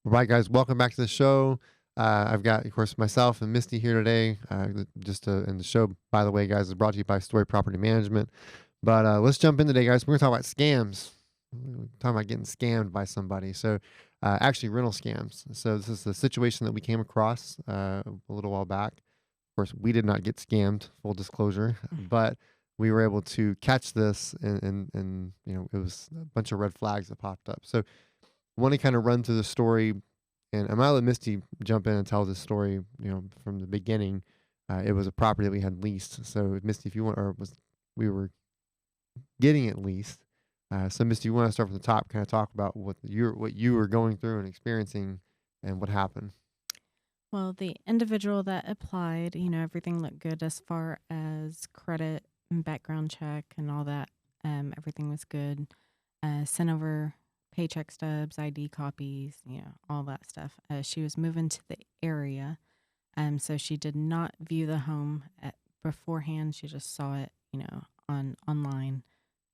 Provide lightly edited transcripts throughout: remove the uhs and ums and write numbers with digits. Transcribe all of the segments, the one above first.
All right, guys, welcome back to the show. I've got, of course, myself and Misty here today. And the show, by the way, guys, is brought to you by Story Property Management. But let's jump in today, guys. We're going to talk about scams. We're talking about getting scammed by somebody. So, actually, rental scams. So, this is the situation that we came across a little while back. Of course, we did not get scammed, full disclosure, but we were able to catch this, and it was a bunch of red flags that popped up. So, I want to kind of run through the story, and I'm gonna let Misty jump in and tell the story. From the beginning. It was a property that we had leased. So, Misty, if you want, we were getting it leased. So, Misty, you want to start from the top, kind of talk about what you were going through and experiencing, and what happened. Well, the individual that applied, everything looked good as far as credit and background check and all that. Everything was good. Sent over paycheck stubs, ID copies, all that stuff. She was moving to the area, so she did not view the home beforehand. She just saw it, online,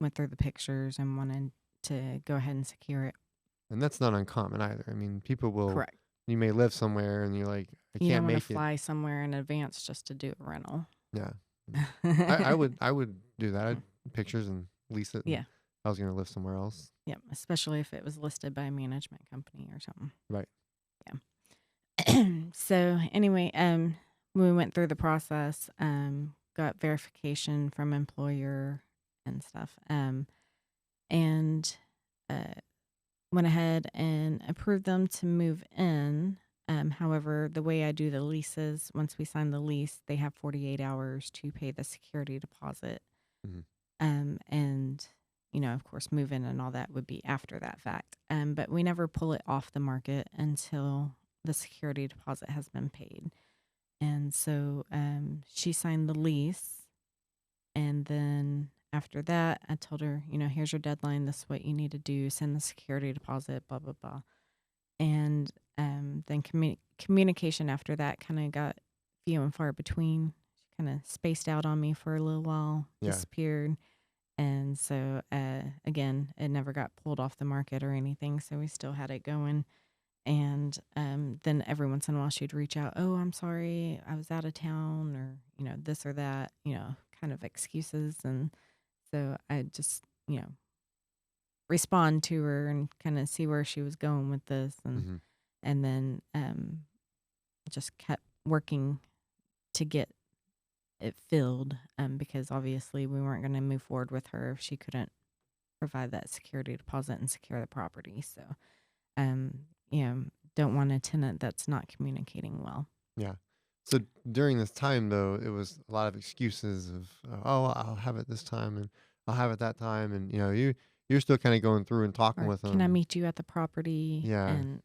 went through the pictures and wanted to go ahead and secure it. And that's not uncommon either. I mean, people will. Correct. You may live somewhere, and you're like, I You don't can't want to make it. fly somewhere in advance just to do a rental. Yeah. I would do that. I'd pictures and lease it, and Yeah. I was gonna live somewhere else. Yep, especially if it was listed by a management company or something. Right. Yeah. So anyway, we went through the process, got verification from employer and stuff, and uh, went ahead and approved them to move in. However, the way I do the leases, once we sign the lease, they have 48 hours to pay the security deposit. hmm And of course, move in and all that would be after that fact. But we never pull it off the market until the security deposit has been paid. And so she signed the lease. And then after that, I told her, here's your deadline. This is what you need to do. Send the security deposit, blah, blah, blah. And then communication after that kind of got few and far between. She kind of spaced out on me for a little while, Yeah. disappeared. And so, again, it never got pulled off the market or anything. So we still had it going. And then every once in a while she'd reach out, oh, I'm sorry, I was out of town, or, this or that, kind of excuses. And so I just, respond to her and kind of see where she was going with this. hmm And then just kept working to get it filled, because obviously we weren't going to move forward with her if she couldn't provide that security deposit and secure the property. So, um, don't want a tenant that's not communicating well. Yeah. So during this time, though, it was a lot of excuses of, oh, I'll have it this time, and I'll have it that time, and you're still kind of going through and talking Or with can I them. meet you at the property? Yeah. And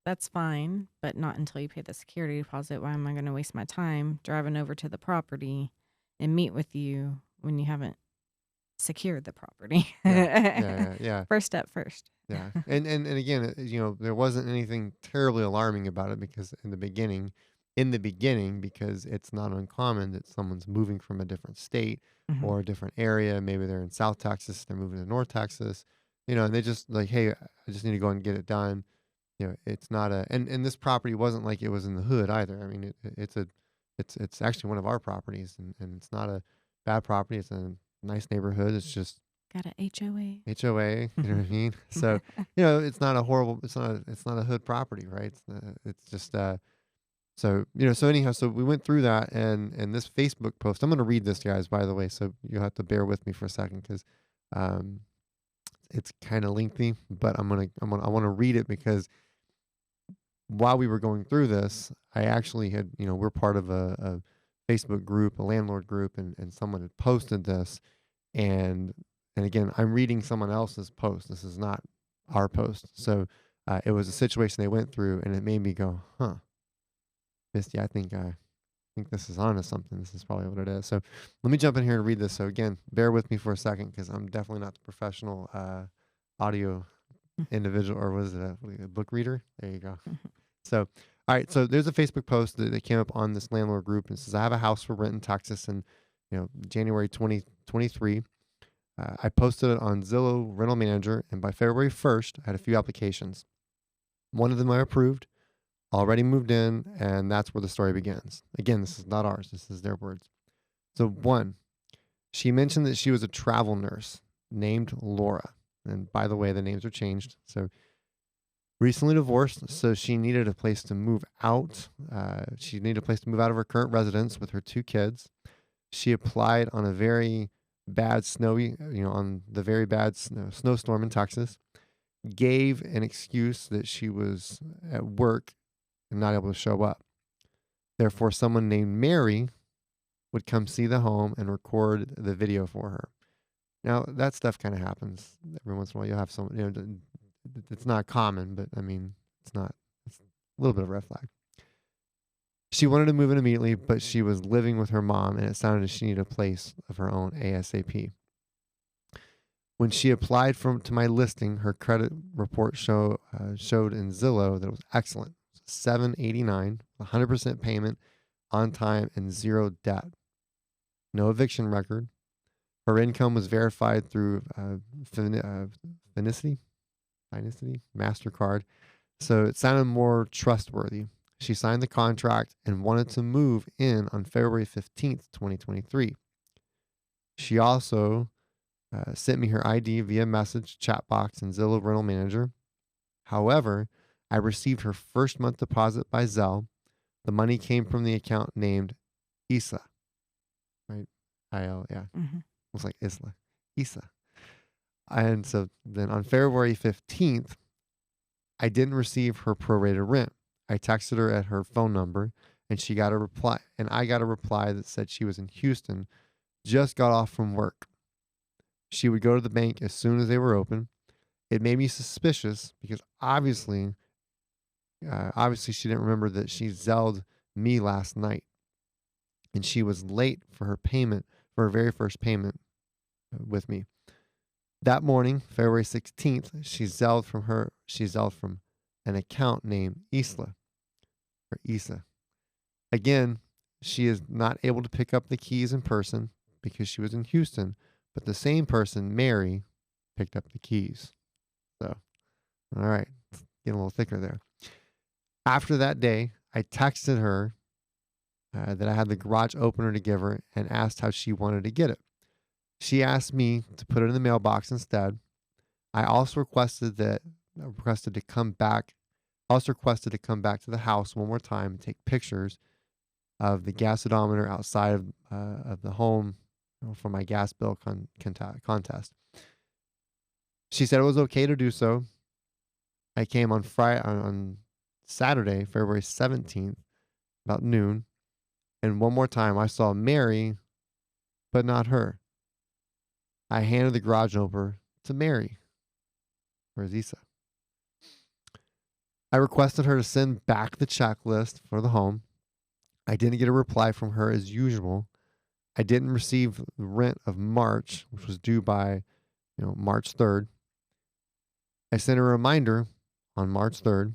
that's fine, but not until you pay the security deposit. Why am I going to waste my time driving over to the property and meet with you when you haven't secured the property? Yeah. First step first. Yeah. And again, there wasn't anything terribly alarming about it, because in the beginning, because it's not uncommon that someone's moving from a different state Mhm. or a different area. Maybe they're in South Texas, they're moving to North Texas, and they just like, hey, I just need to go and get it done. It's not and this property wasn't like it was in the hood either. I mean, it's actually one of our properties, and it's not a bad property. It's a nice neighborhood. It's just Got a HOA. HOA, you know what I mean? So, it's not a horrible, it's not a hood property, right? It's just, so anyhow, so we went through that, and this Facebook post, I'm going to read this, guys, by the way, so you'll have to bear with me for a second, because, um, it's kind of lengthy, but I want to read it, because while we were going through this, I actually we're part of a Facebook group, a landlord group, and someone had posted this, and again, I'm reading someone else's post. This is not our post. So it was a situation they went through, and it made me go, huh, Misty, I think this is onto something. This is probably what it is. So let me jump in here and read this. So again, bear with me for a second, because I'm definitely not the professional audio individual, or was it a book reader? There you go. So, all right. So there's a Facebook post that came up on this landlord group, and it says, I have a house for rent in Texas, and January 2023. I posted it on Zillow Rental Manager, and by February 1st, I had a few applications. One of them I approved, already moved in, and that's where the story begins. Again, this is not ours. This is their words. So one, she mentioned that she was a travel nurse named Laura. And by the way, the names are changed. So recently divorced, so she needed a place to move out. She needed a place to move out of her current residence with her 2 kids. She applied on a very bad snowy, on the very bad snowstorm in Texas. Gave an excuse that she was at work and not able to show up. Therefore, someone named Mary would come see the home and record the video for her. Now, that stuff kind of happens every once in a while. You'll have someone, it's not common, but I mean, it's a little bit of a red flag. She wanted to move in immediately, but she was living with her mom, and it sounded as she needed a place of her own ASAP. When she applied to my listing, her credit report showed in Zillow that it was excellent. 789, 100% payment, on time, and zero debt. No eviction record. Her income was verified through Finicity, MasterCard, so it sounded more trustworthy. She signed the contract and wanted to move in on February 15th, 2023. She also sent me her ID via message, chat box, and Zillow Rental Manager. However, I received her first month deposit by Zelle. The money came from the account named Isa, right? I-L, yeah. Mm-hmm. Looks like Isla. Isa. And so then on February 15th, I didn't receive her prorated rent. I texted her at her phone number, and she got a reply. And I got a reply that said she was in Houston, just got off from work. She would go to the bank as soon as they were open. It made me suspicious because obviously she didn't remember that she Zelled me last night, and she was late for her very first payment with me. That morning, February 16th, she Zelled from an account named Isa. Again, she is not able to pick up the keys in person because she was in Houston, but the same person, Mary, picked up the keys. So, all right, it's getting a little thicker there. After that day, I texted her that I had the garage opener to give her and asked how she wanted to get it. She asked me to put it in the mailbox instead. I also requested to come back to the house one more time and take pictures of the gas odometer outside of the home for my gas bill contest. She said it was okay to do so. I came on Saturday, February 17th, about noon, and one more time I saw Mary, but not her. I handed the garage over to Mary. Where's Isa? I requested her to send back the checklist for the home. I didn't get a reply from her as usual. I didn't receive the rent of March, which was due by, March 3rd. I sent a reminder on March 3rd.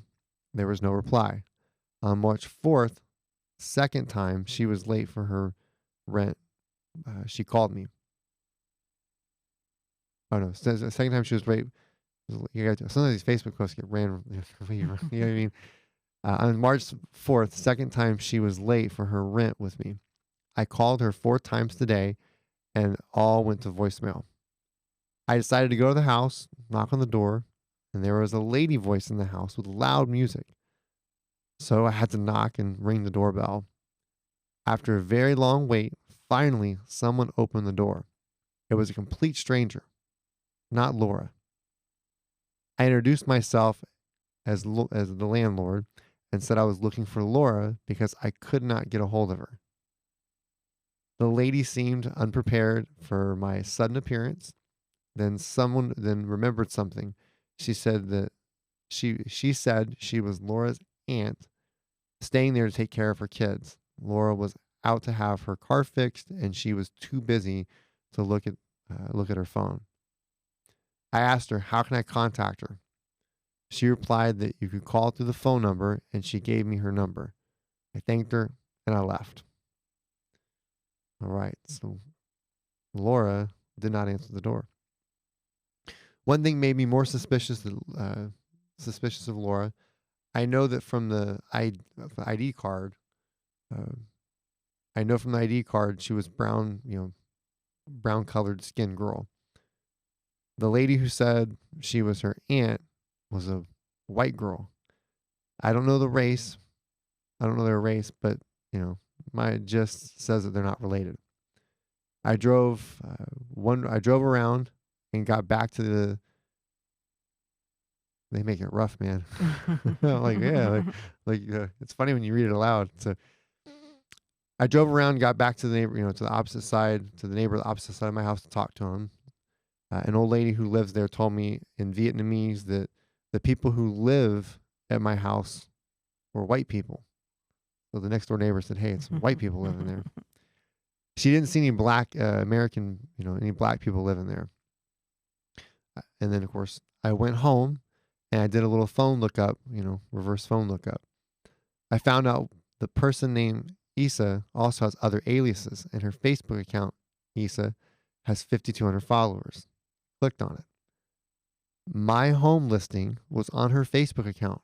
There was no reply. On March 4th, second time she was late for her rent, she called me. Oh no, the second time she was late. Sometimes these Facebook posts get random. You know what I mean? On March 4th, second time she was late for her rent with me. I called her 4 times today and all went to voicemail. I decided to go to the house, knock on the door, and there was a lady voice in the house with loud music. So I had to knock and ring the doorbell. After a very long wait, finally someone opened the door. It was a complete stranger, not Laura. I introduced myself as the landlord and said I was looking for Laura because I could not get a hold of her. The lady seemed unprepared for my sudden appearance. Then someone remembered something. She said she was Laura's aunt, staying there to take care of her kids. Laura was out to have her car fixed, and she was too busy to look at her phone. I asked her, how can I contact her? She replied that you could call through the phone number, and she gave me her number. I thanked her, and I left. All right, so Laura did not answer the door. One thing made me more suspicious of Laura. I know that from the ID card, uh, I know from the ID card she was brown, brown colored skin girl. The lady who said she was her aunt was a white girl. I don't know the race. I don't know their race, but my gist says that they're not related. I drove I drove around and got back to the. They make it rough, man. Like yeah, it's funny when you read it aloud. So I drove around, got back to the neighbor, to the opposite side, to the neighbor, the opposite side of my house to talk to him. An old lady who lives there told me in Vietnamese that the people who live at my house were white people. So the next door neighbor said, "Hey, it's white people living there." She didn't see any black American, any black people living there. And then, of course, I went home and I did a little phone lookup, reverse phone lookup. I found out the person named Issa also has other aliases, and her Facebook account, Issa, has 5,200 followers. Clicked on it. My home listing was on her Facebook account.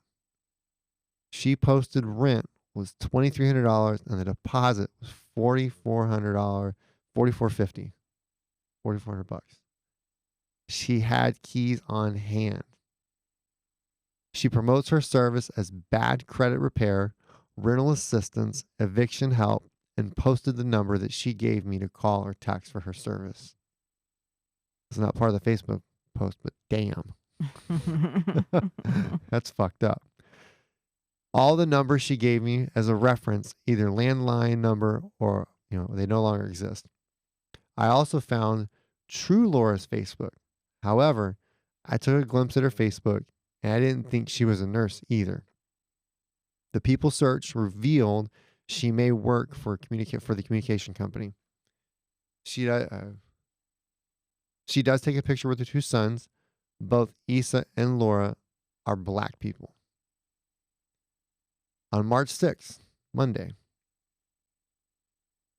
She posted rent was $2,300 and the deposit was $4,400, $4,450, $4,400. She had keys on hand. She promotes her service as bad credit repair, rental assistance, eviction help, and posted the number that she gave me to call or text for her service. It's not part of the Facebook post, but damn. That's fucked up. All the numbers she gave me as a reference, either landline number or, they no longer exist. I also found True Laura's Facebook. However, I took a glimpse at her Facebook and I didn't think she was a nurse either. The people search revealed she may work for the communication company. She does take a picture with her two sons. Both Issa and Laura are black people. On March 6th, Monday.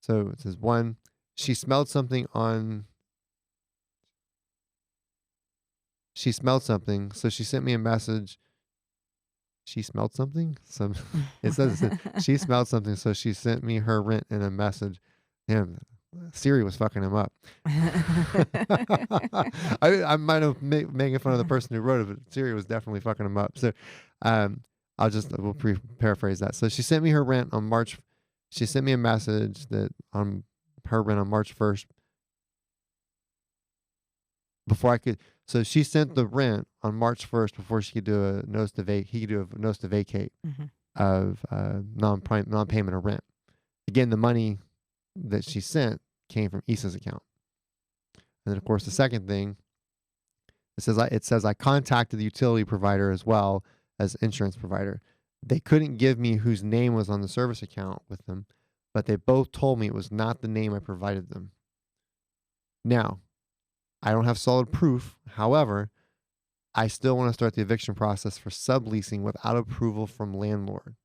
So it says she smelled something, so she sent me a message. She smelled something? It says she smelled something, so she sent me her rent and a message. Damn, Siri was fucking him up. I might have making fun of the person who wrote it, but Siri was definitely fucking him up. So we'll paraphrase that. So she sent me her rent on March. She sent me a message that on her rent on March 1st. So she sent the rent on March 1st before she could do a notice to vacate. He could do a notice to vacate of non-payment of rent. Again, the money that she sent came from Issa's account. And then, of course, the second thing, it says I contacted the utility provider as well as insurance provider. They couldn't give me whose name was on the service account with them, but they both told me it was not the name I provided them. Now, I don't have solid proof. However, I still want to start the eviction process for subleasing without approval from landlord.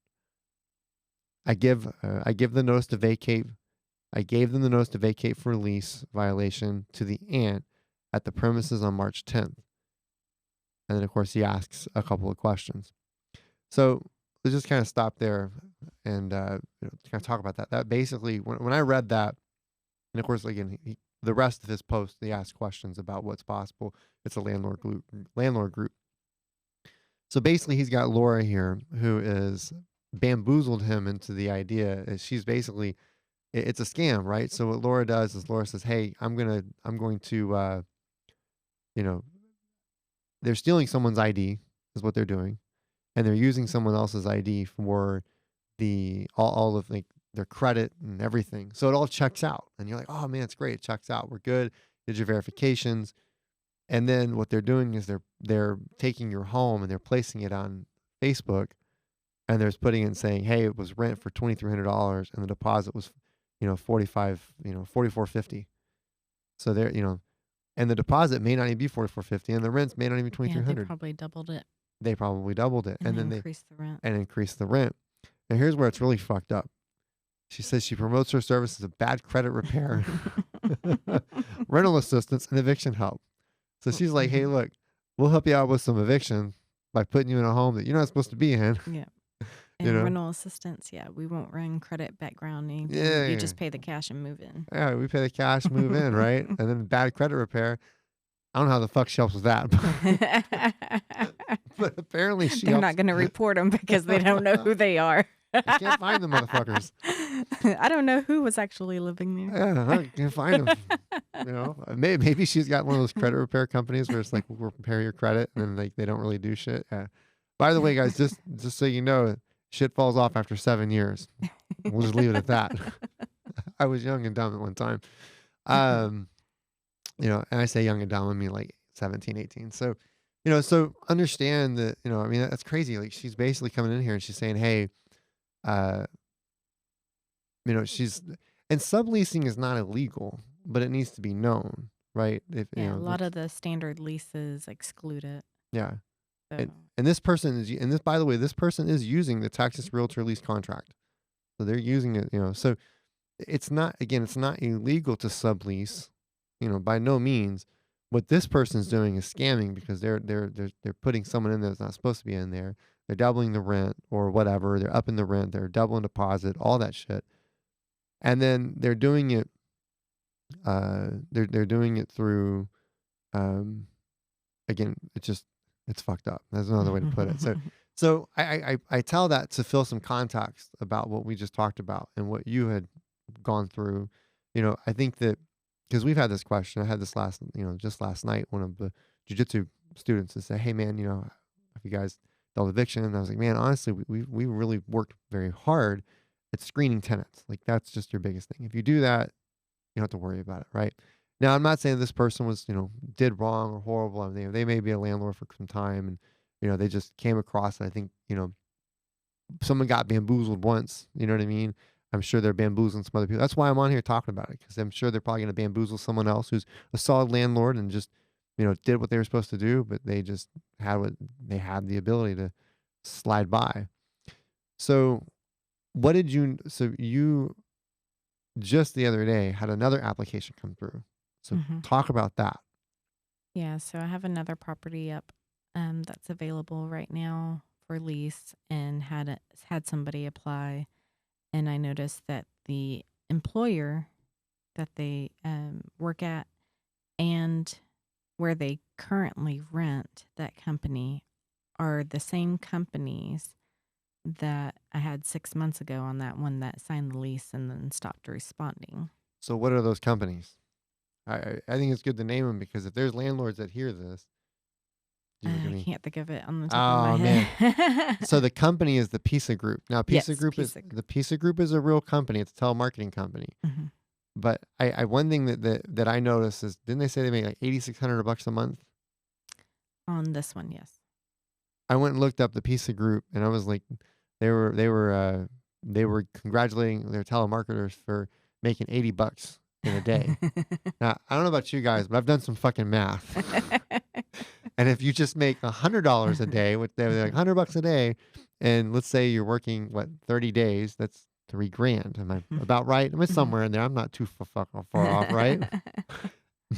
I give the notice to vacate. I gave them the notice to vacate for lease violation to the aunt at the premises on March 10th. And then, of course, he asks a couple of questions. So let's just kind of stop there and kind of talk about that. That basically, when I read that, and of course, again, the rest of his post, he asks questions about what's possible. It's a landlord group. So basically, he's got Laura here who is bamboozled him into the idea. She's basically, it's a scam, right? So what Laura does is Laura says, "Hey, I'm going to, they're stealing someone's ID is what they're doing, and they're using someone else's ID for all of their credit and everything. So it all checks out, and you're like, oh man, it's great, it checks out. We're good. Did your verifications, and then what they're doing is they're taking your home and they're placing it on Facebook, and they're putting it and saying, hey, it was rent for $2,300, and the deposit was, $4,450. So they're, and the deposit may not even be $4,450, and the rents may not even be $2,300. Yeah, they probably doubled it. And then increased the rent. Increased the rent. And here's where it's really fucked up. She says she promotes her services of bad credit repair, rental assistance, and eviction help. So she's like, hey, look, we'll help you out with some eviction, by putting you in a home that you're not supposed to be in. Yeah. You And know? rental assistance, yeah, we won't run credit, background, anything. You Yeah. just pay the cash and move in. Yeah, we pay the cash, move in, right? And then bad credit repair. I don't know how the fuck she helps with that, but apparently she They're not helps. going to report them because they don't know who they are. I can't find the motherfuckers. I don't know who was actually living there. Yeah, I can't find them. Maybe she's got one of those credit repair companies where it's like we'll repair your credit, and then like they don't really do shit. Yeah. By the way, guys, just so you know, shit falls off after 7 years. We'll just leave it at that. I was young and dumb at one time. Um, and I say young and dumb, I mean like 17, 18. So, so understand that, I mean, that's crazy. Like she's basically coming in here and she's saying, hey, uh, she's, and subleasing is not illegal, but it needs to be known, right? If, Yeah, a lot of the standard leases exclude it. yeah. So. And this person is, and this, by the way, this person is using the Texas Realtor lease contract. So they're using it, so it's not, again, it's not illegal to sublease, by no means. What this person's doing is scamming because they're putting someone in there that's not supposed to be in there. They're doubling the rent or whatever. They're upping the rent. They're doubling deposit, all that shit. And then they're doing it. They're doing it through. Again, it's fucked up. That's another way to put it. So I tell that to fill some context about what we just talked about and what you had gone through. I think that because we've had this question. I had this just last night, one of the jiu-jitsu students to say, hey man, have you guys dealt with eviction? And I was like, man, honestly, we really worked very hard at screening tenants. Like that's just your biggest thing. If you do that, you don't have to worry about it, right? Now, I'm not saying this person was, did wrong or horrible. I mean, they may be a landlord for some time and, they just came across, and I think, someone got bamboozled once, you know what I mean? I'm sure they're bamboozling some other people. That's why I'm on here talking about it, because I'm sure they're probably going to bamboozle someone else who's a solid landlord and just, did what they were supposed to do, but they just had the ability to slide by. So so you just the other day had another application come through. So talk about that. Yeah, so I have another property up that's available right now for lease, and had somebody apply, and I noticed that the employer that they work at and where they currently rent, that company, are the same companies that I had 6 months ago on that one that signed the lease and then stopped responding. So what are those companies? I think it's good to name them, because if there's landlords that hear this, I can't think of it on the top of my man. head. So the company is the Pisa Group. Now, Pisa Yes, Group Pisa the Pisa Group is a real company. It's a telemarketing company. Mm-hmm. But I one thing that I noticed is, didn't they say they make like $8,600 a month On this one? Yes. I went and looked up the Pisa Group, and I was like, they were congratulating their telemarketers for making $80 in a day. Now, I don't know about you guys, but I've done some fucking math. And if you just make $100 a day, which they're like $100 a day, and let's say you're working 30 days, that's $3,000. Am I about right? Am I somewhere in there? I'm not too far off, right?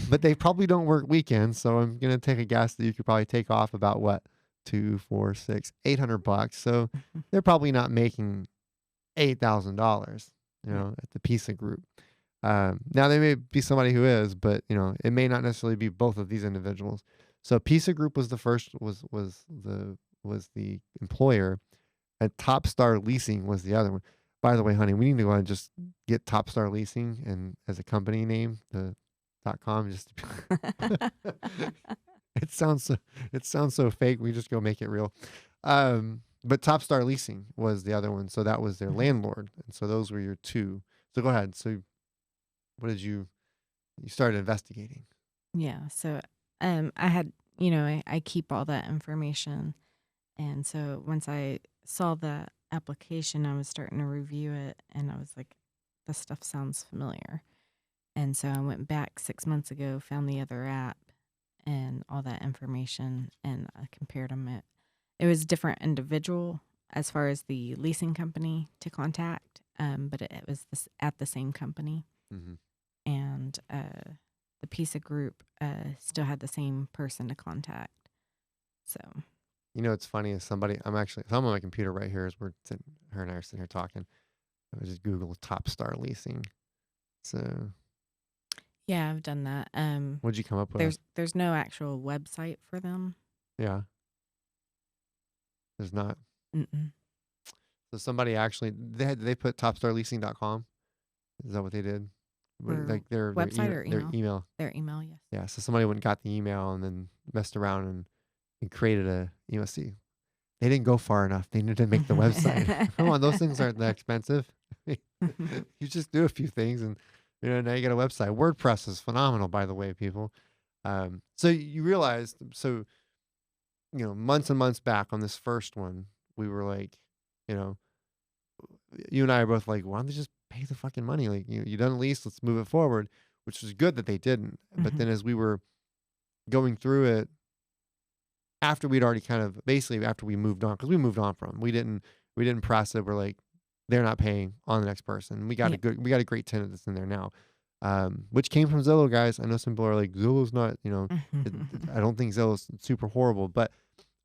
But they probably don't work weekends, so I'm gonna take a guess that you could probably take off about what, 2, 4, 6, $800. So they're probably not making $8,000, at the Pisa Group. Now there may be somebody who is, but it may not necessarily be both of these individuals. So Pisa Group was the first, was the employer, and Top Star Leasing was the other one. By the way, honey, we need to go ahead and just get Top Star Leasing and as a company name, the .com. Just it sounds so fake. We just go make it real. But Top Star Leasing was the other one, so that was their landlord, and so those were your two. So go ahead. So what did you started investigating? Yeah. So I had, I keep all that information. And so once I saw the application, I was starting to review it, and I was like, this stuff sounds familiar. And so I went back 6 months ago, found the other app and all that information, and I compared them. It was different individual as far as the leasing company to contact, but it was at the same company. Mm-hmm. And the Pisa Group still had the same person to contact. So It's funny is I'm on my computer right here as her and I are sitting here talking. I was just Google Top Star Leasing. So Yeah, I've done that. what'd you come up with? There's no actual website for them. Yeah, there's not. Mm-mm. So somebody actually they put topstarleasing.com. Is that what they did? For Like their website email or their email? email. Their email, yes. Yeah. So somebody went and got the email and then messed around and created see. They didn't go far enough. They needed to make the website. Come on, those things aren't that expensive. You just do a few things and now you got a website. WordPress is phenomenal, by the way, people. So you realize, months and months back on this first one, we were like, you know, you and I are both like, why don't they just pay the fucking money? Like, you done a lease, let's move it forward, which was good that they didn't. But Mhm. then as we were going through it, after we'd already kind of basically after we moved on, because we moved on from 'em, we didn't press it. We're like, they're not paying on the next person. Yep. We got a great tenant that's in there now, which came from Zillow, guys. I know some people are like, Zillow's not, I don't think Zillow's super horrible, but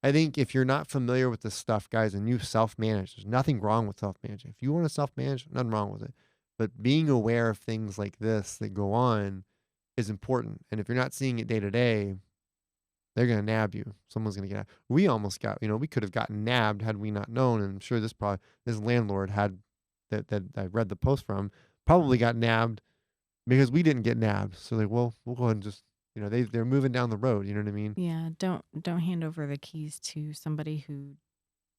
I think if you're not familiar with this stuff, guys, and you self-manage, there's nothing wrong with self-managing. If you want to self-manage, nothing wrong with it. But being aware of things like this that go on is important. And if you're not seeing it day to day, they're going to nab you. Someone's going to get. We almost got. We could have gotten nabbed had we not known. And I'm sure this landlord had that I read the post from probably got nabbed because we didn't get nabbed. So like, well, we'll go ahead and just they're moving down the road. You know what I mean? Yeah, don't hand over the keys to somebody who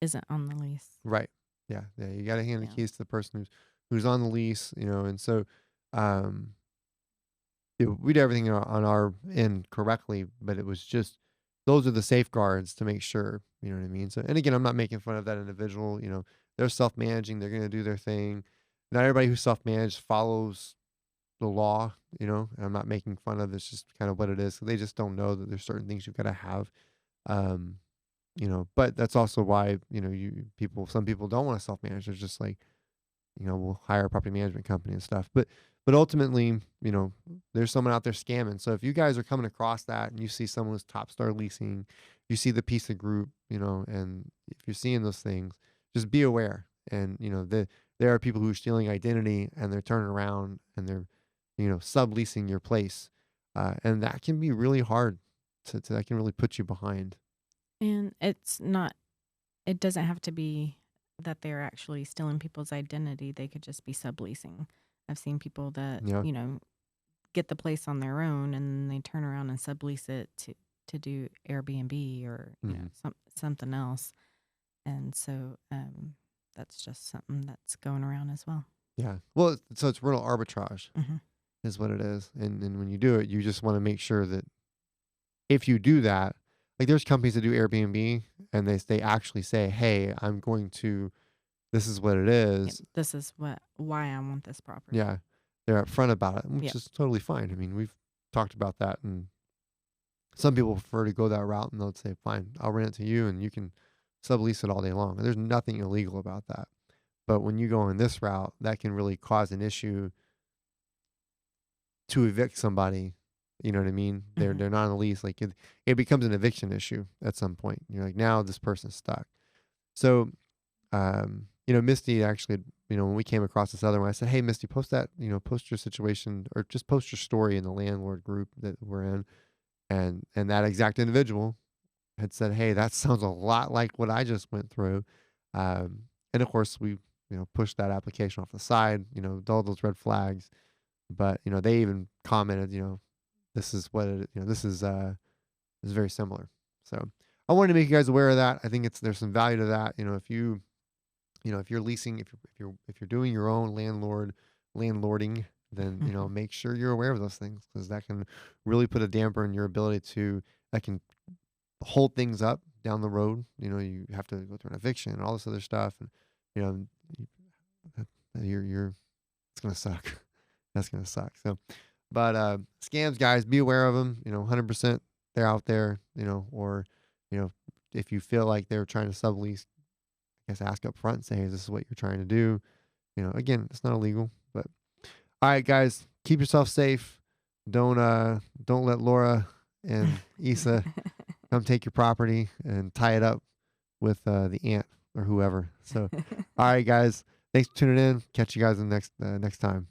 isn't on the lease. Right. Yeah. Yeah. You got to hand the Yeah. keys to the person who's on the lease. And so um, we did everything on our end correctly, but it was just those are the safeguards to make sure. You know what I mean? So, and again, I'm not making fun of that individual. They're self managing. They're going to do their thing. Not everybody who's self managed follows the law. And I'm not making fun of. It's just kind of what it is. They just don't know that there's certain things you've got to have. Um, but that's also why some people don't want to self manage. They're just like, we'll hire a property management company and stuff. But ultimately, there's someone out there scamming. So if you guys are coming across that and you see someone who's Top Star Leasing, you see the Pisa Group, and if you're seeing those things, just be aware. And there are people who are stealing identity and they're turning around and they're subleasing your place, and that can be really hard. That can really put you behind. And it doesn't have to be that they're actually stealing people's identity. They could just be subleasing. I've seen people that, Yeah. get the place on their own and then they turn around and sublease it to do Airbnb or, Mhm. something else. And so that's just something that's going around as well. Yeah. Well, so it's real arbitrage Hmm. is what it is. And when you do it, you just want to make sure that if you do that, like there's companies that do Airbnb and they actually say, "Hey, this is what it Yep. is." This is why I want this property. Yeah. They're upfront about it, which Yep. is totally fine. I mean, we've talked about that, and some people prefer to go that route and they'll say, "Fine, I'll rent it to you and you can sublease it all day long." And there's nothing illegal about that. But when you go in this route, that can really cause an issue to evict somebody. You know what I mean? They're Hmm. they're not on the lease. Like it becomes an eviction issue at some point. You're like, now this person's stuck. So Misty actually, when we came across this other one, I said, "Hey, Misty, post that, post your situation or just post your story in the landlord group that we're in." And that exact individual had said, "Hey, that sounds a lot like what I just went through." And of course, we pushed that application off the side. All those red flags. But they even commented, this is what it, this is very similar. So I wanted to make you guys aware of that. I think there's some value to that. If you're leasing, if you're doing your own landlording, then make sure you're aware of those things because that can really put a damper in your ability that can hold things up down the road. You have to go through an eviction and all this other stuff, and you know you- you're it's gonna suck. That's gonna suck. So, but scams, guys, be aware of them. 100% they're out there. Or you know, if you feel like they're trying to sublease, I guess ask up front and say, "Hey, this is what you're trying to do." Again, it's not illegal. But all right, guys, keep yourself safe. Don't let Laura and Issa come take your property and tie it up. with the aunt or whoever. So, all right, guys, thanks for tuning in. Catch you guys in the next time.